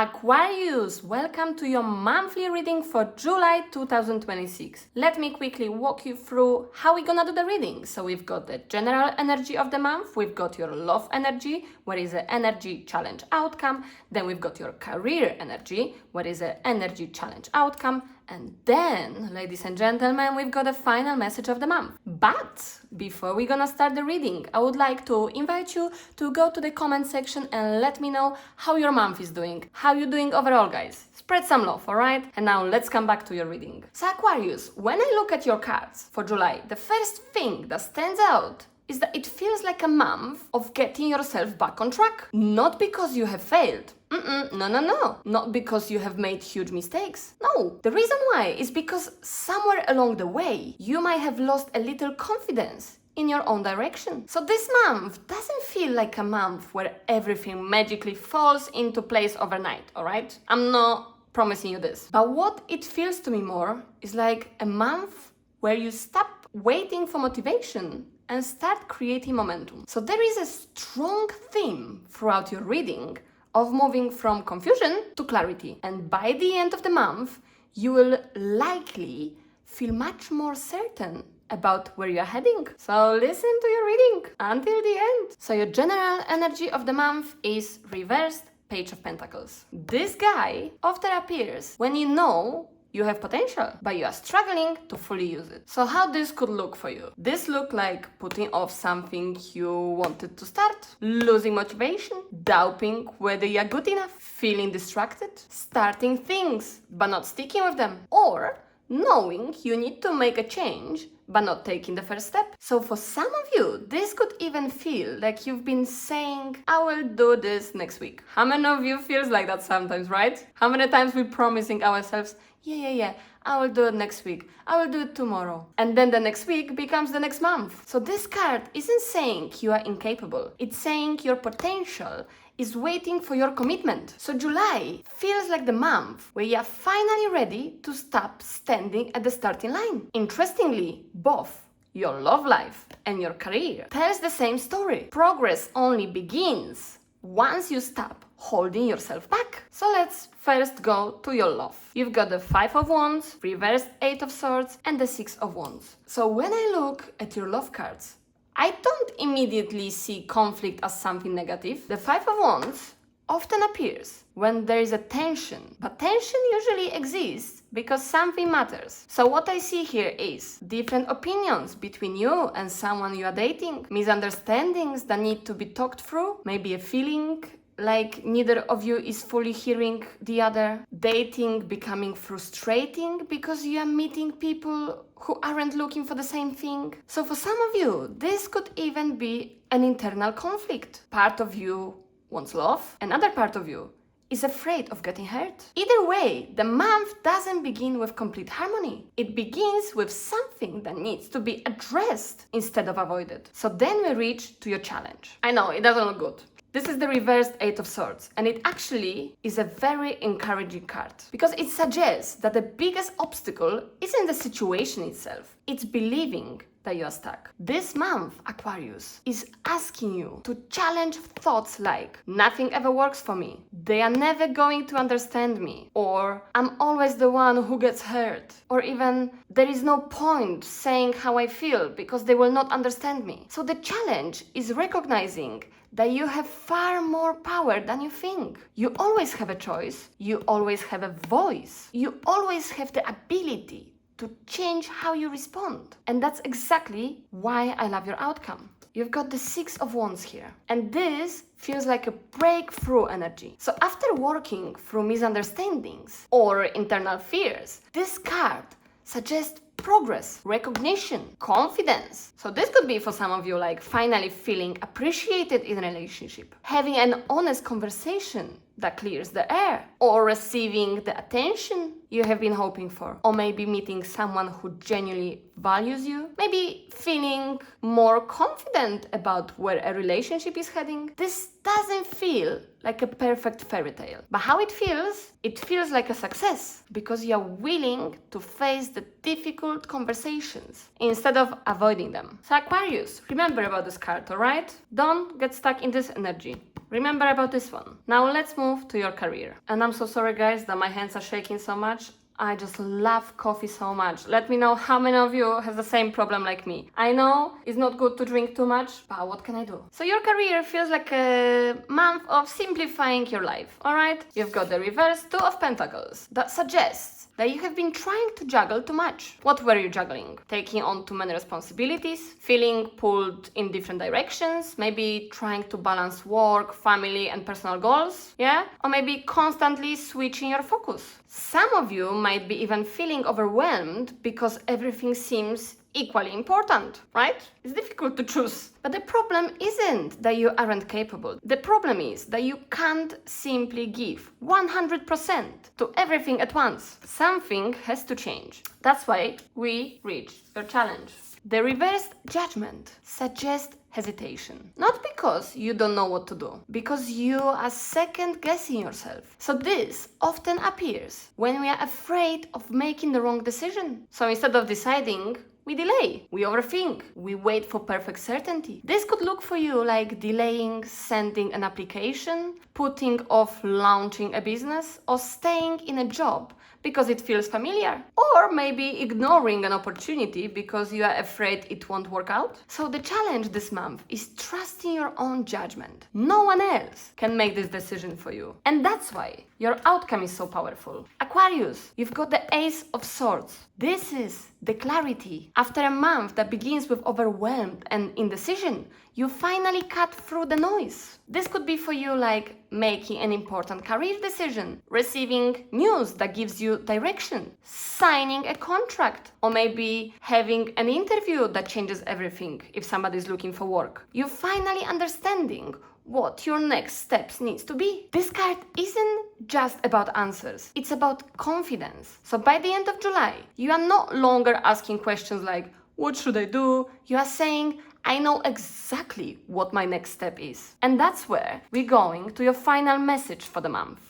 Aquarius, welcome to your monthly reading for July 2026. Let me quickly walk you through how we're gonna do the reading. So we've got the general energy of the month, we've got your love energy, where is the energy challenge outcome, then we've got your career energy, where is the energy challenge outcome, and then, ladies and gentlemen, we've got a final message of the month. But before we're gonna start the reading, I would like to invite you to go to the comment section and let me know how your month is doing. How you doing overall, guys? Spread some love, alright? And now let's come back to your reading. So Aquarius, when I look at your cards for July, the first thing that stands out is that it feels like a month of getting yourself back on track. Not because you have failed. No. Not because you have made huge mistakes. No, the reason why is because somewhere along the way, you might have lost a little confidence in your own direction. So this month doesn't feel like a month where everything magically falls into place overnight, alright? I'm not promising you this. But what it feels to me more is like a month where you stop waiting for motivation and start creating momentum. So there is a strong theme throughout your reading of moving from confusion to clarity. And by the end of the month, you will likely feel much more certain about where you're heading. So listen to your reading until the end. So your general energy of the month is reversed Page of Pentacles. This guy often appears when you know you have potential, but you are struggling to fully use it. So how this could look for you? This look like putting off something you wanted to start, losing motivation, doubting whether you are good enough, feeling distracted, starting things but not sticking with them, or knowing you need to make a change but not taking the first step. So for some of you, this could even feel like you've been saying, I will do this next week. How many of you feels like that sometimes, right? How many times we're promising ourselves, yeah, I will do it next week. I will do it tomorrow. And then the next week becomes the next month. So this card isn't saying you are incapable. It's saying your potential is waiting for your commitment. So July feels like the month where you are finally ready to stop standing at the starting line. Interestingly, both your love life and your career tells the same story. Progress only begins once you stop holding yourself back. So let's first go to your love. You've got the 5 of Wands, reversed 8 of Swords, and the 6 of Wands. So when I look at your love cards, I don't immediately see conflict as something negative. The 5 of Wands often appears when there is a tension, but tension usually exists because something matters. So what I see here is different opinions between you and someone you are dating, misunderstandings that need to be talked through, maybe a feeling like neither of you is fully hearing the other, dating becoming frustrating because you are meeting people who aren't looking for the same thing. So for some of you, this could even be an internal conflict. Part of you wants love, another part of you is afraid of getting hurt. Either way, the month doesn't begin with complete harmony. It begins with something that needs to be addressed instead of avoided. So then we reach to your challenge. I know, it doesn't look good. This is the reversed 8 of Swords, and it actually is a very encouraging card because it suggests that the biggest obstacle isn't the situation itself, it's believing that you are stuck. This month, Aquarius is asking you to challenge thoughts like, nothing ever works for me, they are never going to understand me, or I'm always the one who gets hurt, or even, there is no point saying how I feel because they will not understand me. So the challenge is recognizing that you have far more power than you think. You always have a choice, you always have a voice, you always have the ability to change how you respond. And that's exactly why I love your outcome. You've got the 6 of Wands here, and this feels like a breakthrough energy. So after working through misunderstandings or internal fears, this card suggests progress, recognition, confidence. So this could be for some of you like finally feeling appreciated in a relationship, having an honest conversation that clears the air, or receiving the attention you have been hoping for, or maybe meeting someone who genuinely values you, maybe feeling more confident about where a relationship is heading. This doesn't feel like a perfect fairy tale. But how it feels like a success because you're willing to face the difficult conversations instead of avoiding them. So Aquarius, remember about this card, alright? Don't get stuck in this energy. Remember about this one. Now let's move to your career. And I'm so sorry guys that my hands are shaking so much. I just love coffee so much. Let me know how many of you have the same problem like me. I know it's not good to drink too much, but what can I do? So your career feels like a month of simplifying your life, alright? You've got the reverse Two of Pentacles that suggests that you have been trying to juggle too much. What were you juggling? Taking on too many responsibilities? Feeling pulled in different directions? Maybe trying to balance work, family, and personal goals? Yeah? Or maybe constantly switching your focus? Some of you might be even feeling overwhelmed because everything seems equally important, right? It's difficult to choose. But the problem isn't that you aren't capable. The problem is that you can't simply give 100% to everything at once. Something has to change. That's why we reached your challenge. The reversed judgment suggests hesitation. Not because you don't know what to do, because you are second guessing yourself. So this often appears when we are afraid of making the wrong decision. So instead of deciding, we delay, we overthink, we wait for perfect certainty. This could look for you like delaying sending an application, putting off launching a business, or staying in a job because it feels familiar. Or maybe ignoring an opportunity because you are afraid it won't work out. So the challenge this month is trusting your own judgment. No one else can make this decision for you. And that's why your outcome is so powerful. Aquarius, you've got the Ace of Swords. This is the clarity. After a month that begins with overwhelmed and indecision, you finally cut through the noise. This could be for you like making an important career decision, receiving news that gives you direction, signing a contract, or maybe having an interview that changes everything if somebody is looking for work. You finally understanding what your next steps needs to be. This card isn't just about answers, it's about confidence. So by the end of July, you are no longer asking questions like, what should I do? You are saying, I know exactly what my next step is. And that's where we're going to your final message for the month,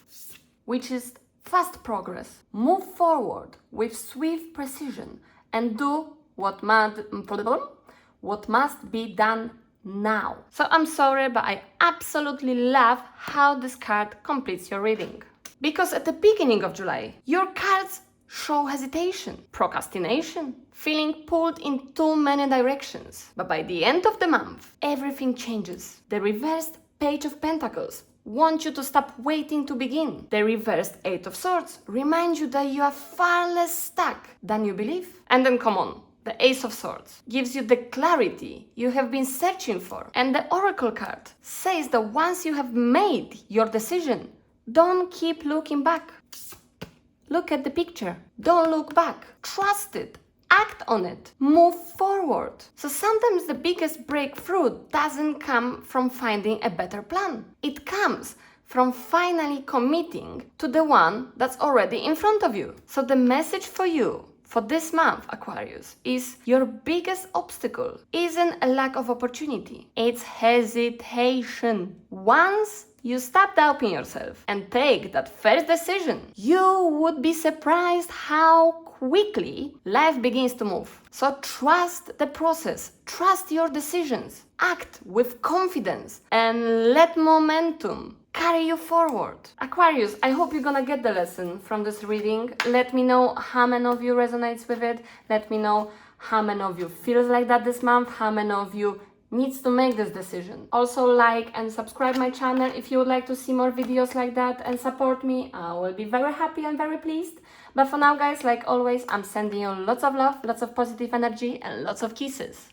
which is fast progress. Move forward with swift precision and do what must be done now. So I'm sorry, but I absolutely love how this card completes your reading. Because at the beginning of July, your cards show hesitation, procrastination, feeling pulled in too many directions. But by the end of the month, everything changes. The reversed Page of Pentacles want you to stop waiting to begin. The reversed Eight of Swords reminds you that you are far less stuck than you believe. And then come on, the Ace of Swords gives you the clarity you have been searching for. And the Oracle card says that once you have made your decision, don't keep looking back. Look at the picture. Don't look back. Trust it. Act on it. Move forward. So sometimes the biggest breakthrough doesn't come from finding a better plan. It comes from finally committing to the one that's already in front of you. So the message for you for this month, Aquarius, is your biggest obstacle isn't a lack of opportunity. It's hesitation. Once you stop doubting yourself and take that first decision, you would be surprised how quickly life begins to move. So trust the process, trust your decisions, act with confidence, and let momentum carry you forward. Aquarius, I hope you're gonna get the lesson from this reading. Let me know how many of you resonates with it. Let me know how many of you feels like that this month, how many of you needs to make this decision. Also like and subscribe my channel if you would like to see more videos like that and support me. I will be very happy and very pleased. But for now guys, like always, I'm sending you lots of love, lots of positive energy and lots of kisses.